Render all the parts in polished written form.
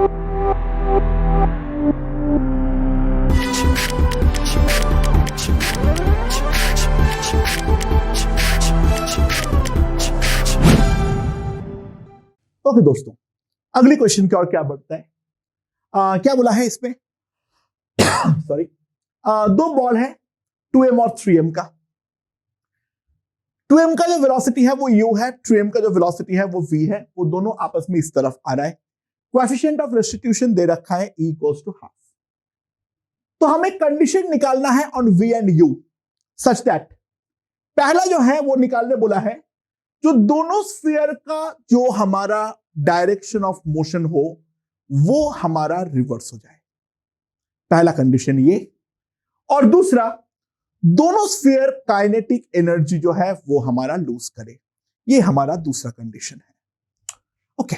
Okay दोस्तों, अगली question की ओर क्या बढ़ता है। क्या बोला है इसमें सॉरी, दो बॉल है 2m और 3m का। 2m का जो वेलोसिटी है वो u है, 3m का जो वेलोसिटी है वो v है। वो दोनों आपस में इस तरफ आ रहा है। कोएफिशिएंट ऑफ रेस्टिट्यूशन दे रखा है e = ½ तो हमें कंडीशन निकालना है on v and u such that, पहला जो है वो निकालने बोला है जो दोनों स्फीयर का जो हमारा डायरेक्शन ऑफ मोशन हो वो हमारा रिवर्स हो जाए। पहला कंडीशन ये, और दूसरा दोनों स्फीयर काइनेटिक एनर्जी जो है वो हमारा लूज करे। ये हमारा दूसरा कंडीशन है। ओके,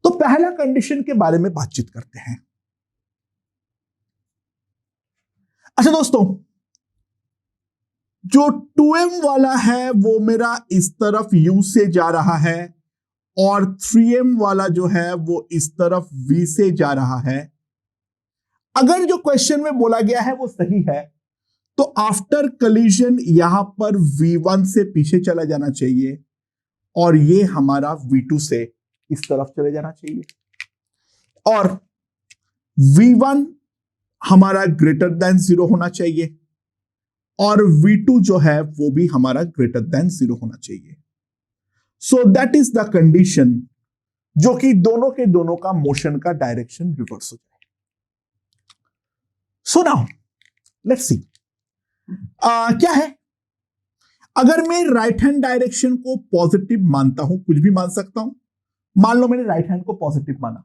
तो पहला कंडीशन के बारे में बातचीत करते हैं। अच्छा दोस्तों, जो 2m वाला है वो मेरा इस तरफ u से जा रहा है और 3m वाला जो है वो इस तरफ v से जा रहा है। अगर जो क्वेश्चन में बोला गया है वो सही है तो आफ्टर कलिजन यहां पर v1 से पीछे चला जाना चाहिए और ये हमारा v2 से इस तरफ चले जाना चाहिए, और v1 हमारा ग्रेटर देन 0 होना चाहिए और v2 जो है वो भी हमारा ग्रेटर देन 0 होना चाहिए। So that is the condition जो कि दोनों के दोनों का मोशन का डायरेक्शन रिवर्स हो जाए। सो नाउ लेट्स सी क्या है। अगर मैं राइट हैंड डायरेक्शन को पॉजिटिव मानता हूं, कुछ भी मान सकता हूं, मान लो मैंने राइट हैंड को पॉजिटिव माना,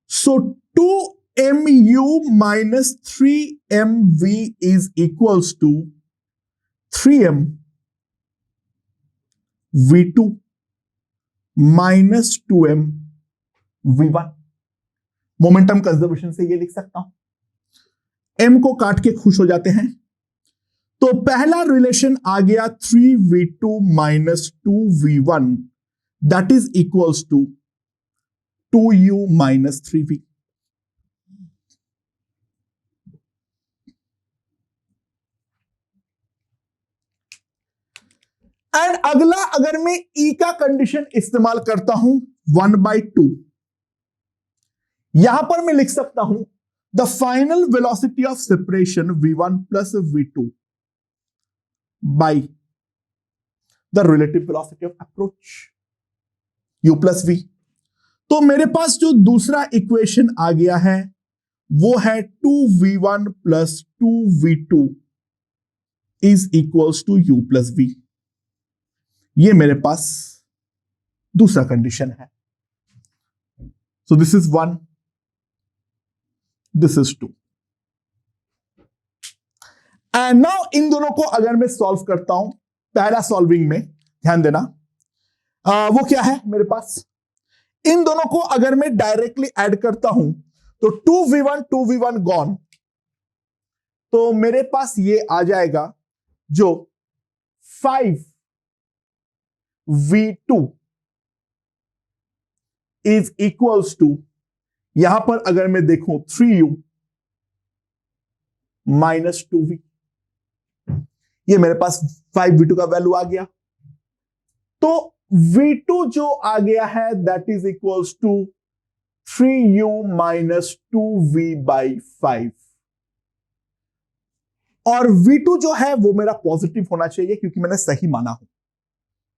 सो 2mu minus 3mv is equals to 3m v2 minus 2m v1। Momentum conservation से ये लिख सकता हूं, m को काट के खुश हो जाते हैं। तो पहला रिलेशन आ गया 3v2 minus 2v1 that is equals to 2u minus 3v। And अगला, अगर मैं E का कंडीशन इस्तेमाल करता हूं 1/2, यहां पर मैं लिख सकता हूं the final velocity of separation v1 plus v2 by the relative velocity of approach u plus v। तो मेरे पास जो दूसरा इक्वेशन आ गया है वो है 2v1 plus 2v2 is equals to u plus v। ये मेरे पास दूसरा कंडीशन है। So this is 1, this is 2 and now इन दोनों को अगर मैं सॉल्व करता हूं, पहला सॉल्विंग में ध्यान देना, वो क्या है मेरे पास, इन दोनों को अगर मैं डायरेक्टली ऐड करता हूं तो 2v1 गॉन, तो मेरे पास ये आ जाएगा जो 5v2 इज इक्वल्स टू, यहां पर अगर मैं देखूं 3u माइनस 2v, ये मेरे पास 5v2 का वैल्यू आ गया। तो v2 जो आ गया है that is equals to 3u minus 2v by 5, और v2 जो है वो मेरा पॉजिटिव होना चाहिए क्योंकि मैंने सही माना हूं।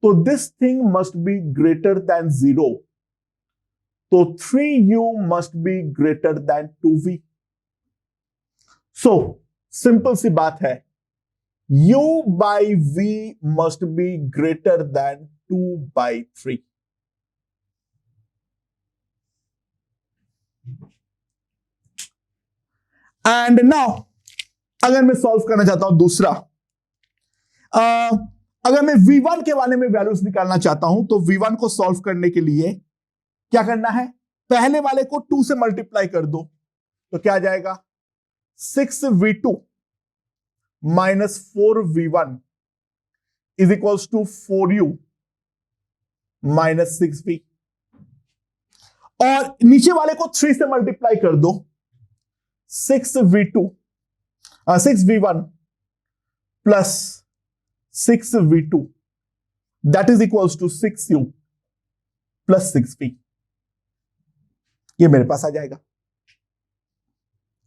तो this thing must be greater than 0, तो 3u must be greater than 2v। So simple सी बात है, u by v must be greater than 2/3। And now अगर मैं सॉल्व करना चाहता हूं दूसरा, अगर मैं v1 के बारे में वैल्यूज निकालना चाहता हूं तो v1 को सॉल्व करने के लिए क्या करना है, पहले वाले को 2 से मल्टीप्लाई कर दो, तो क्या आ जाएगा 6v2 minus 4v1 is equals to 4u minus 6v। और नीचे वाले को 3 से मल्टीप्लाई कर दो, 6v1 plus 6v2 that is equals to 6u plus 6v। ये मेरे पास आ जाएगा,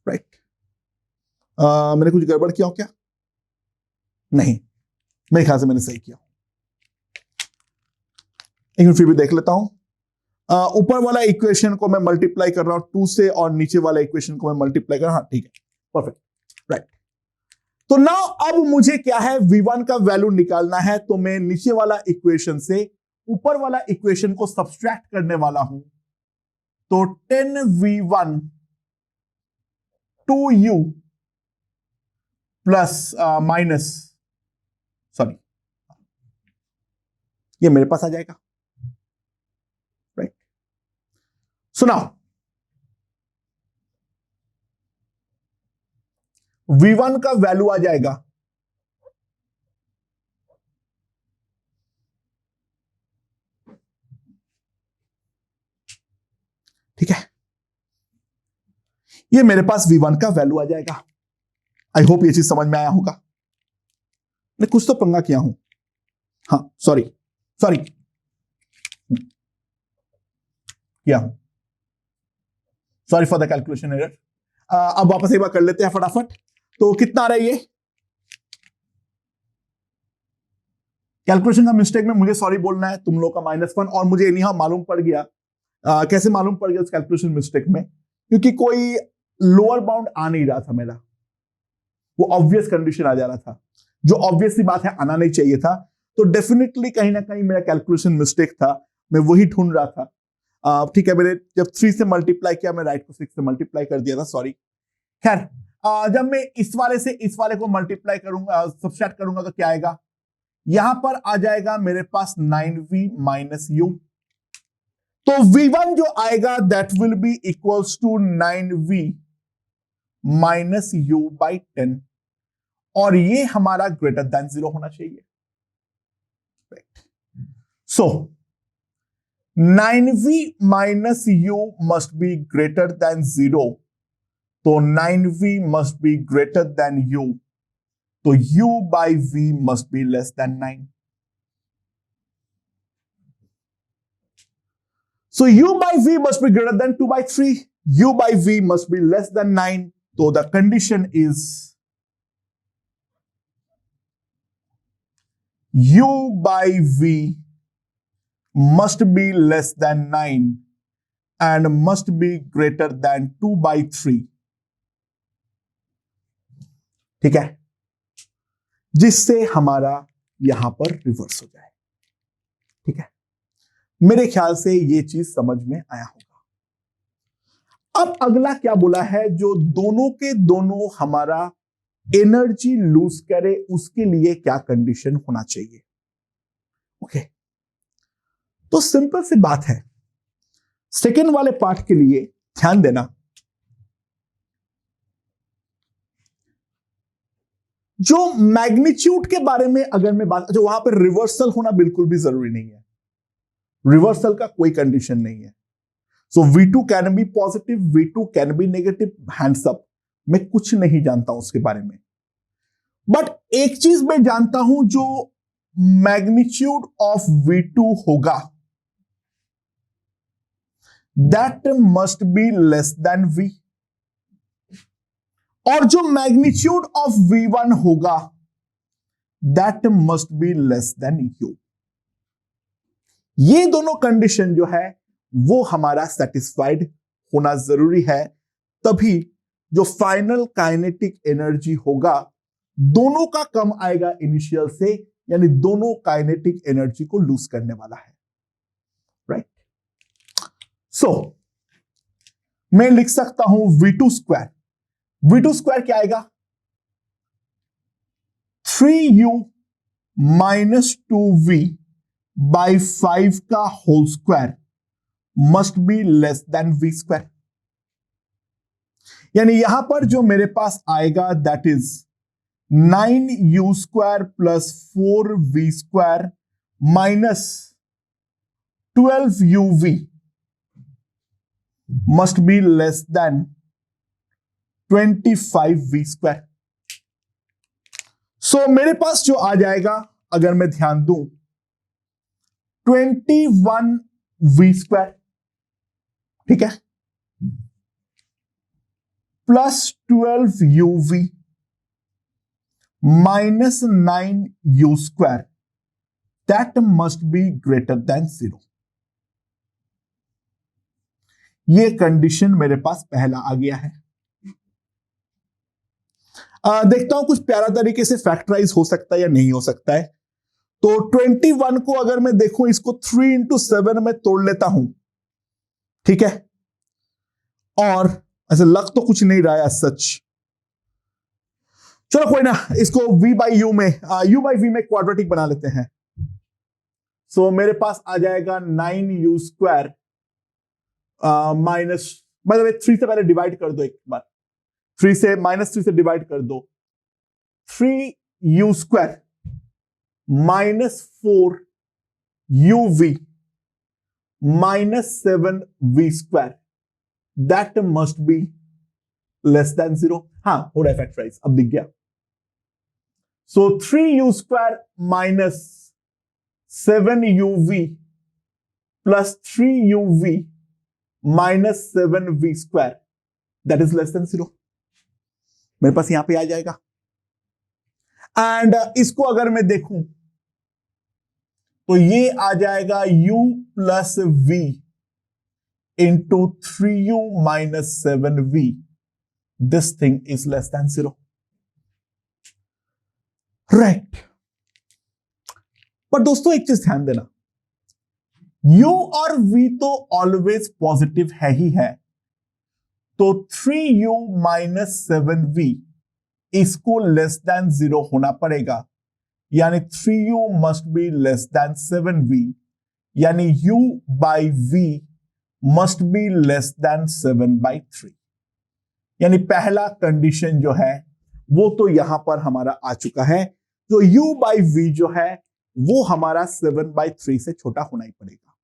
राइट। मैंने कुछ गड़बड़ किया हो क्या? नहीं, मेरे ख्याल से मैंने सही किया। एक मिनट फिर भी देख लेता हूं। ऊपर वाला इक्वेशन को मैं मल्टीप्लाई कर रहा हूं 2 से और नीचे वाला इक्वेशन को मैं मल्टीप्लाई कर रहा हूं। हाँ ठीक है, परफेक्ट, राइट। तो नाउ अब मुझे क्या है, v1 का वैल्यू निकालना है, तो मैं नीचे वाला इक्वेशन से ऊपर वाला इक्वेशन को सब्सट्रैक्ट करने वाला हूं। तो 10v1 2u plus minus, sorry, ये मेरे पास आ जाएगा, राइट। सुनाओ, v1 का वैल्यू आ जाएगा ठीक है, ये मेरे पास v1 का वैल्यू आ जाएगा। आई होप ये चीज समझ में आया होगा। मैं कुछ तो पंगा किया हूं, हाँ सॉरी किया हूं, sorry for the calculation error. अब वापस एक बार कर लेते हैं फटाफट। तो कितना आ रहा है ये कैलकुलेशन का मिस्टेक में, मुझे सॉरी बोलना है, तुम लोग का -1, और मुझे यहां मालूम पड़ गया। कैसे मालूम पड़ गया उस कैलकुलेशन मिस्टेक में? क्योंकि कोई लोअर बाउंड आ नहीं रहा था मेरा, वो ऑब्वियस कंडीशन आ जा रहा था, जो ऑब्वियस सी बात है आना नहीं चाहिए था। तो डेफिनेटली कहीं ना कहीं मेरा कैलकुलेशन मिस्टेक था, मैं वही ढूंढ रहा था। ठीक है, मैंने जब 3 से मल्टीप्लाई किया, मैं राइट को 6 से मल्टीप्लाई कर दिया था, सॉरी। खैर, जब मैं इस वाले से इस वाले को मल्टीप्लाई करूंगा, सब्सट्रैक्ट करूंगा, तो क्या आएगा? यहां पर आ जाएगा मेरे पास 9v माइनस u। तो v1 जो आएगा that will be equals to 9v minus u by 10, और ये हमारा ग्रेटर देन 0 होना चाहिए। So 9v minus u must be greater than 0, तो 9v must be greater than u, तो u by v must be less than 9। So u by v must be greater than 2 by 3. U by v must be less than 9. So the condition is u by v must be less than 9 and must be greater than 2 by 3. ठीक है, जिससे हमारा यहां पर reverse हो जाए। ठीक है, मेरे ख्याल से ये चीज समझ में आया होगा। अब अगला क्या बोला है, जो दोनों के दोनों हमारा एनर्जी लूज करे, उसके लिए क्या कंडीशन होना चाहिए? ओके, तो सिंपल सी बात है, सेकेंड वाले पार्ट के लिए ध्यान देना। जो मैग्नीट्यूड के बारे में अगर मैं बात, जो वहां पर रिवर्सल होना बिल्कुल भी जरूरी नहीं है, रिवर्सल का कोई कंडीशन नहीं है। सो V2 can be positive, V2 can be negative, hands up. मैं कुछ नहीं जानता हूं उसके बारे में, बट एक चीज मैं जानता हूं, जो मैग्नीट्यूड ऑफ V2 होगा that must be less than V, और जो मैग्नीट्यूड ऑफ V1 होगा that must be less than U। ये दोनों कंडीशन जो है वो हमारा सेटिस्फाइड होना जरूरी है, तभी जो फाइनल काइनेटिक एनर्जी होगा दोनों का कम आएगा इनिशियल से, यानी दोनों काइनेटिक एनर्जी को लूज करने वाला है, राइट। सो मैं लिख सकता हूं V2 स्क्वायर, V2 स्क्वायर क्या आएगा? 3u माइनस 2v बाई 5 का whole square must be less than v square. यानी यहां पर जो मेरे पास आएगा that is 9u square plus 4v square minus 12uv must be less than 25v square. So मेरे पास जो आ जाएगा, अगर मैं ध्यान दूं, 21v स्क्वायर, ठीक है, plus 12uv minus 9u square, that must be greater than 0. ये कंडीशन मेरे पास पहला आ गया है. देखता हूं कुछ प्यारा तरीके से फैक्टराइज हो सकता है या नहीं हो सकता है. तो 21 को अगर मैं देखूं, इसको 3 into 7 में तोड़ लेता हूं, ठीक है, और ऐसे लग तो कुछ नहीं रहा है सच. चलो कोई ना, इसको v बाई यू में, u बाई v में क्वाड्रेटिक बना लेते हैं. सो मेरे पास आ जाएगा 9u स्क्वायर माइनस, मतलब 3 से पहले डिवाइड कर दो एक बार, 3 से -3 से डिवाइड कर दो, 3u square minus 4uv minus 7v square, that must be less then 0. हाँ, हो रहा है फैक्टराइज, अब दिख गया. सो 3u square minus 7uv plus 3uv minus 7v square, that is less than 0. मेरे पास यहां पे आ जाएगा. एंड इसको अगर मैं देखूं तो ये आ जाएगा u plus v into 3u minus 7v. This thing is less than 0. Right. पर दोस्तों एक चीज ध्यान देना, u और v तो ऑलवेज पॉजिटिव है ही है, तो 3u माइनस 7v इसको लेस देन 0 होना पड़ेगा, यानी 3u must be less then 7v, यानी u by v must be less then 7/3. यानी पहला कंडीशन जो है वो तो यहां पर हमारा आ चुका है, तो u बाई v जो है वो हमारा 7/3 से छोटा होना ही पड़ेगा.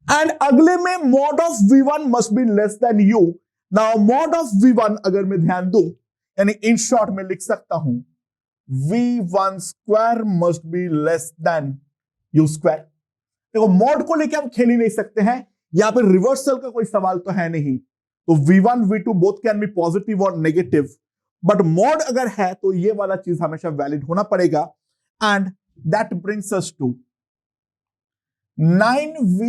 एंड अगले में mod of v1 must be less than u. Now mod of v1 अगर मैं ध्यान दूं, यानी इन शॉर्ट में लिख सकता हूं v1 square must be less than u square. देखो मॉड को लेके हम खेल ही नहीं सकते हैं, यहां पर रिवर्सल का कोई सवाल तो है नहीं, तो v1 v2 both can be positive और नेगेटिव, बट मॉड अगर है तो ये वाला चीज हमेशा वैलिड होना पड़ेगा. And that brings us to 9v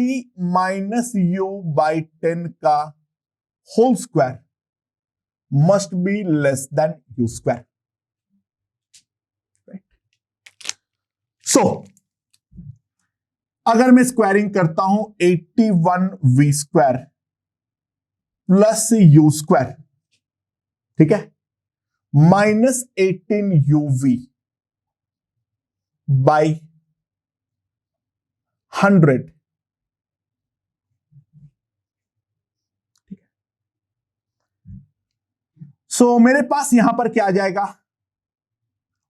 minus u by 10 का whole square must be less than u square. So अगर मैं स्क्वायरिंग करता हूं 81v square plus u square, ठीक है, माइनस 18uv बाई 100. सो मेरे पास यहां पर क्या आ जाएगा,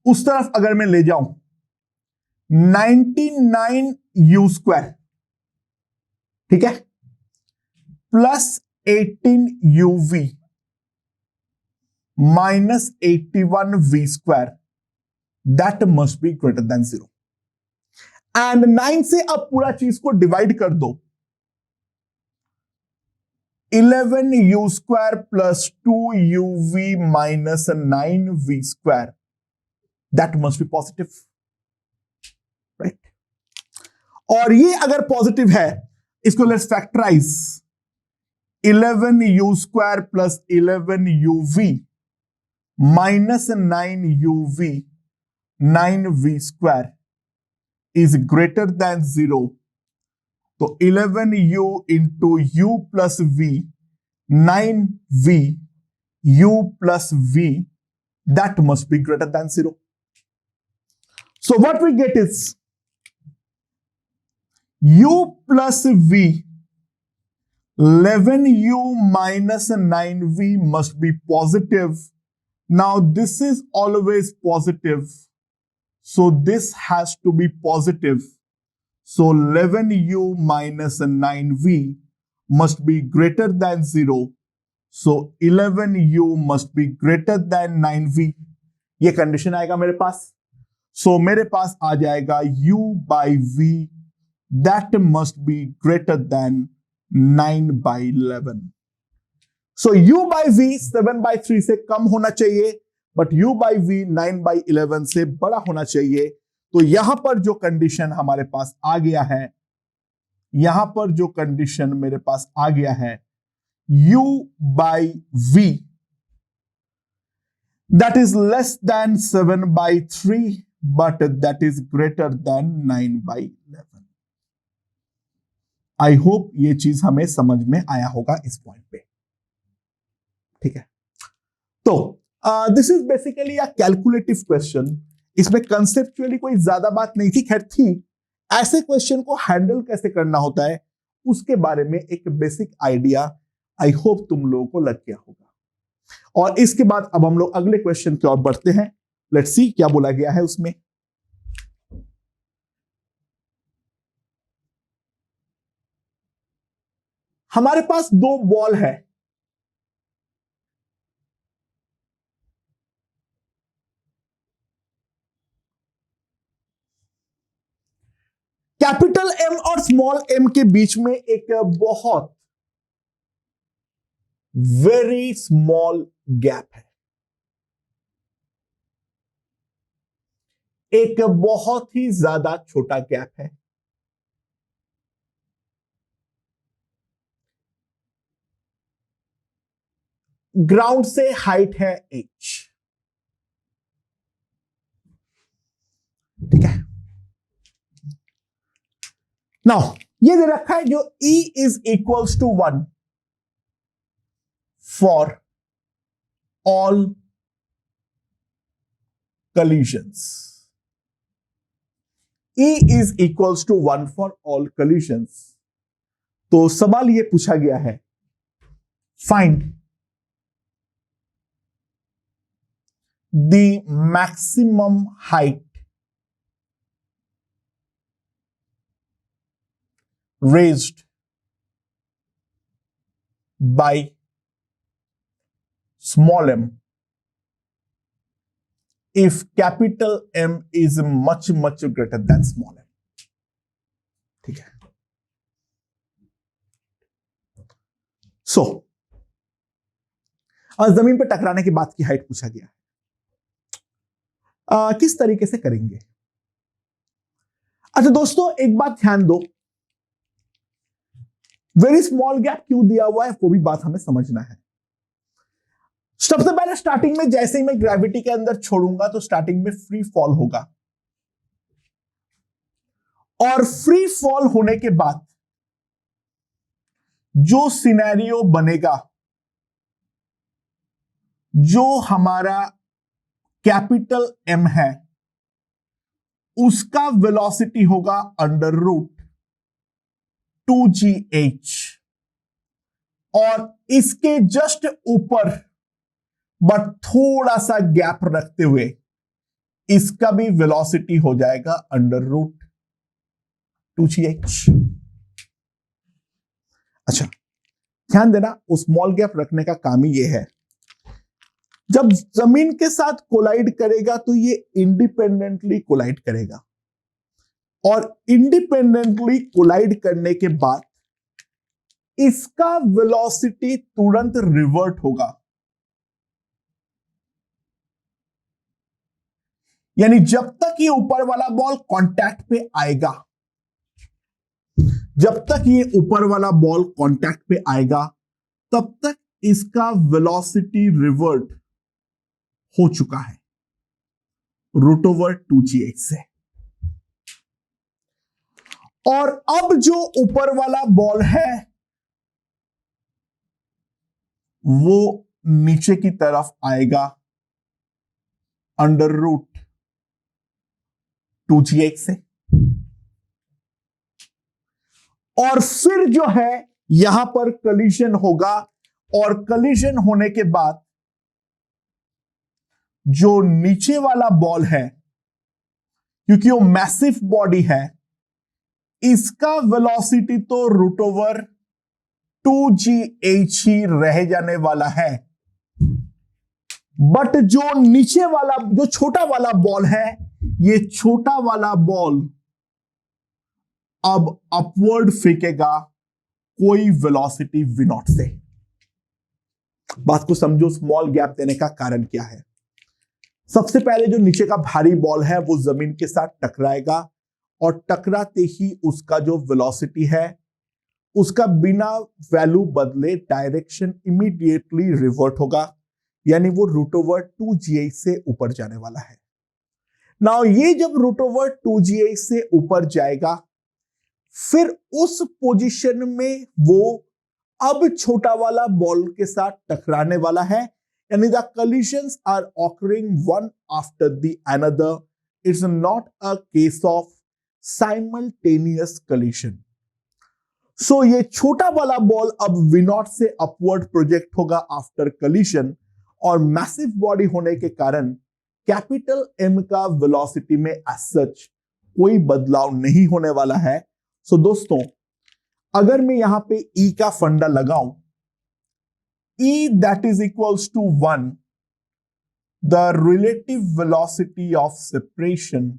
उस तरफ अगर मैं ले जाऊं 99u स्क्वायर, ठीक है, plus 18uv minus 81v square, that must be greater than 0. And 9 से अब पूरा चीज को डिवाइड कर दो, 11u square plus 2uv minus 9v square, that must be positive. Right. और ये अगर पॉजिटिव है, इसको let's factorise. 11u square plus 11uv minus 9uv 9v square is greater than 0. तो 11u into u plus v, 9v u plus v, that must be greater than 0. So what we get is u plus v, 11u minus 9v must be positive. Now this is always positive, so this has to be positive. So 11u minus 9v must be greater than 0. So 11u must be greater than 9v. ये condition आएगा मेरे पास. So मेरे पास आ जाएगा u by v that must be greater than 9 by 11. So u by v 7 by 3 से कम होना चाहिए, but u by v 9 by 11 से बड़ा होना चाहिए. तो यहां पर जो कंडीशन हमारे पास आ गया है, यहां पर जो कंडीशन मेरे पास आ गया है, u by v that is less than 7 by 3 but that is greater than 9 by 11. I hope ये चीज हमें समझ में आया होगा इस पॉइंट पे. ठीक है, तो this is basically a calculative question. इसमें कंसेप्चुअली कोई ज्यादा बात नहीं थी, खैर थी. ऐसे क्वेश्चन को हैंडल कैसे करना होता है उसके बारे में एक बेसिक आइडिया आई होप तुम लोगों को लग गया होगा. और इसके बाद अब हम लोग अगले क्वेश्चन की ओर बढ़ते हैं. लेट्स सी क्या बोला गया है उसमें. हमारे पास दो बॉल है. कैपिटल एम और स्मॉल एम के बीच में एक बहुत वेरी स्मॉल गैप है. एक बहुत ही ज्यादा छोटा गैप है. ग्राउंड से हाइट है h. ठीक है, नाउ ये दे रखा है जो E is equals to 1 for all collisions. E is equals to 1 for all collisions. तो सवाल ये पूछा गया है, find the maximum height raised by small m if capital M is much greater than small m. ठीक है, सो जमीन पर टकराने के बाद की हाइट पूछा गया है. किस तरीके से करेंगे? अच्छा दोस्तों, एक बात ध्यान दो, वेरी स्मॉल गैप क्यों दिया हुआ है वो भी बात हमें समझना है. सबसे पहले स्टार्टिंग में जैसे ही मैं ग्रेविटी के अंदर छोड़ूंगा तो स्टार्टिंग में फ्री फॉल होगा, और फ्री फॉल होने के बाद जो सिनेरियो बनेगा, जो हमारा कैपिटल एम है उसका वेलोसिटी होगा अंडर रूट 2gh, और इसके जस्ट ऊपर बट थोड़ा सा गैप रखते हुए इसका भी वेलोसिटी हो जाएगा अंडर रूट 2gh. अच्छा ध्यान देना, वो स्मॉल गैप रखने का काम ही ये है, जब जमीन के साथ कोलाइड करेगा तो ये इंडिपेंडेंटली कोलाइड करेगा, और इंडिपेंडेंटली कोलाइड करने के बाद इसका वेलोसिटी तुरंत रिवर्ट होगा. यानी जब तक ये ऊपर वाला बॉल कांटेक्ट पे आएगा, जब तक ये ऊपर वाला बॉल कांटेक्ट पे आएगा तब तक इसका वेलोसिटी रिवर्ट हो चुका है रूट ओवर 2gh से. और अब जो ऊपर वाला बॉल है वो नीचे की तरफ आएगा अंडर रूट 2gh से, और फिर जो है यहां पर कलिजन होगा, और कलिजन होने के बाद जो नीचे वाला बॉल है, क्योंकि वो मैसिव बॉडी है, इसका वेलोसिटी तो रूट ओवर 2GH ही रह जाने वाला है, बट जो नीचे वाला जो छोटा वाला बॉल है, ये छोटा वाला बॉल अब अपवर्ड फेंकेगा कोई वेलोसिटी V0 से। बात को समझो, स्मॉल गैप देने का कारण क्या है। सबसे पहले जो नीचे का भारी बॉल है वो जमीन के साथ टकराएगा और टकराते ही उसका जो वेलोसिटी है उसका बिना वैल्यू बदले डायरेक्शन इमीडिएटली रिवर्ट होगा, यानी वो रूट ओवर 2GH से ऊपर जाने वाला है। नाउ ये जब रूट ओवर 2GH से ऊपर जाएगा, फिर उस पोजीशन में वो अब छोटा वाला बॉल के साथ टकराने वाला है, यानी the collisions are occurring one after the another. It's not a case of simultaneous collision. So ये छोटा वाला बॉल अब V0 से अपवर्ड प्रोजेक्ट होगा आफ्टर collision, और मैसिव बॉडी होने के कारण कैपिटल M का वेलोसिटी में एज सच कोई बदलाव नहीं होने वाला है। सो दोस्तों, अगर मैं यहां पे E का फंडा लगाऊं, E that is equals to 1, the relative velocity of separation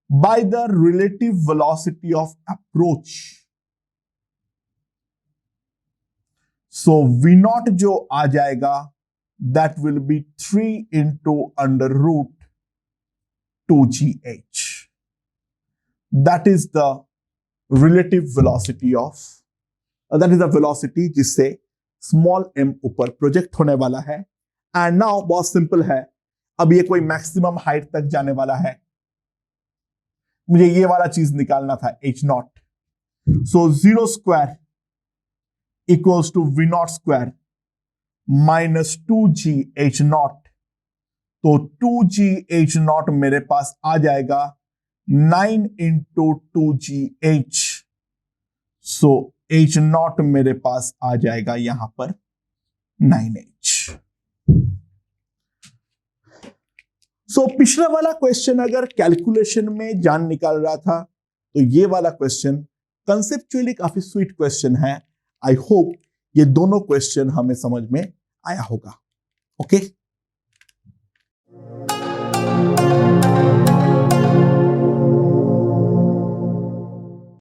by the relative velocity of approach. So V0 जो आ जाएगा, that will be 3 into under root 2GH. That is the relative velocity of, that is the velocity जिससे small m ऊपर project होने वाला है। And now बहुत simple है, अब ये कोई मैक्सिमम हाइट तक जाने वाला है, मुझे ये वाला चीज निकालना था H0। So 0 square equals to V0 square minus 2GH0। तो 2GH0 मेरे पास आ जाएगा 9 into 2GH। सो H0 मेरे पास आ जाएगा यहां पर 9H। सो पिछला वाला क्वेश्चन अगर कैलकुलेशन में जान निकाल रहा था, तो ये वाला क्वेश्चन कंसेप्चुअली काफी स्वीट क्वेश्चन है। आई होप ये दोनों क्वेश्चन हमें समझ में आया होगा। ओके।